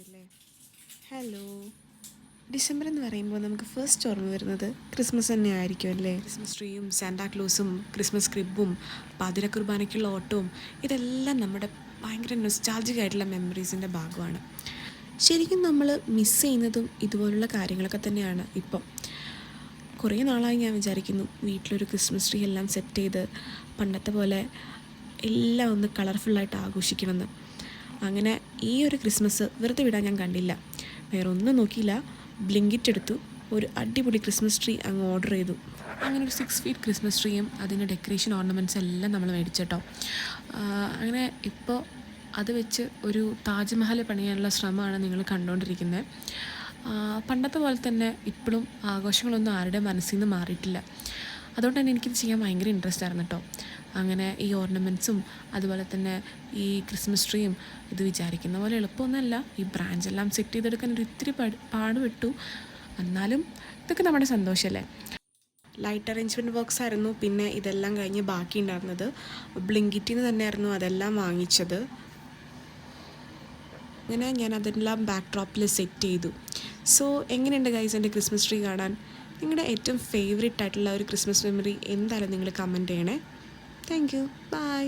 അല്ലേ? Hello. December എന്ന് പറയുമ്പോൾ നമുക്ക് ഫസ്റ്റ് ഓർമ്മ വരുന്നത് ക്രിസ്മസ് തന്നെ ആയിരിക്കും അല്ലേ? ക്രിസ്മസ് ട്രീയും സാന്റാക്ലോസും ക്രിസ്മസ് ക്രിബും പാതിര കുർബാനയ്ക്കുള്ള ഓട്ടവും ഇതെല്ലാം നമ്മുടെ ഭയങ്കര നൊസ്റ്റാൾജിക് ആയിട്ടുള്ള മെമ്മറീസിൻ്റെ ഭാഗമാണ്. ശരിക്കും നമ്മൾ മിസ്സ് ചെയ്യുന്നതും ഇതുപോലുള്ള കാര്യങ്ങളൊക്കെ തന്നെയാണ് ഇപ്പം. കുറേ നാളായി ഞാൻ വിചാരിക്കുന്നു വീട്ടിലൊരു ക്രിസ്മസ് ട്രീ എല്ലാം സെറ്റ് ചെയ്ത് പണ്ടത്തെ പോലെ എല്ലാം ഒന്ന് കളർഫുള്ളായിട്ട് ആഘോഷിക്കണമെന്ന്. അങ്ങനെ ഈ ഒരു ക്രിസ്മസ് വെറുതെ വിടാൻ ഞാൻ കണ്ടില്ല. വേറെ ഒന്നും നോക്കിയില്ല, ബ്ലിങ്കിറ്റ് എടുത്തു, ഒരു അടിപൊളി ക്രിസ്മസ് ട്രീ അങ്ങ് ഓർഡർ ചെയ്തു. അങ്ങനെ ഒരു 6 ഫീറ്റ് ക്രിസ്മസ് ട്രീയും അതിൻ്റെ ഡെക്കറേഷൻ ഓർണമെൻറ്റ്സ് എല്ലാം നമ്മൾ മേടിച്ചിട്ടോ. അങ്ങനെ ഇപ്പോൾ അത് വെച്ച് ഒരു താജ്മഹൽ പണിയാനുള്ള ശ്രമമാണ് നിങ്ങൾ കണ്ടുകൊണ്ടിരിക്കുന്നത്. പണ്ടത്തെ പോലെ തന്നെ ഇപ്പോഴും ആഘോഷങ്ങളൊന്നും ആരുടെ മനസ്സിൽ നിന്ന് മാറിയിട്ടില്ല. അതുകൊണ്ട് തന്നെ എനിക്കിത് ചെയ്യാൻ ഭയങ്കര ഇൻട്രസ്റ്റ് ആയിരുന്നു കേട്ടോ. അങ്ങനെ ഈ ഓർണമെൻറ്റ്സും അതുപോലെ തന്നെ ഈ ക്രിസ്മസ് ട്രീയും ഇത് വിചാരിക്കുന്ന പോലെ എളുപ്പമൊന്നുമല്ല. ഈ ബ്രാഞ്ചെല്ലാം സെറ്റ് ചെയ്തെടുക്കാൻ ഒരു ഇത്തിരി പാടുപെട്ടു. എന്നാലും ഇതൊക്കെ നമ്മുടെ സന്തോഷമല്ലേ. ലൈറ്റ് അറേഞ്ച്മെൻറ്റ് വർക്ക്സ് ആയിരുന്നു പിന്നെ ഇതെല്ലാം കഴിഞ്ഞ് ബാക്കി ഉണ്ടായിരുന്നത്. ബ്ലിങ്കിറ്റിൽ നിന്ന് തന്നെയായിരുന്നു അതെല്ലാം വാങ്ങിച്ചത്. അങ്ങനെ ഞാൻ അതെല്ലാം ബാക്ക് ഡ്രോപ്പിൽ സെറ്റ് ചെയ്തു. സോ എങ്ങനെയുണ്ട് ഗൈസ് എൻ്റെ ക്രിസ്മസ് ട്രീ കാണാൻ? നിങ്ങളുടെ ഏറ്റവും ഫേവറേറ്റ് ആയിട്ടുള്ള ഒരു ക്രിസ്മസ് മെമ്മറി എന്തായാലും നിങ്ങൾ കമൻറ്റ് ചെയ്യണേ. Thank you. ബൈ.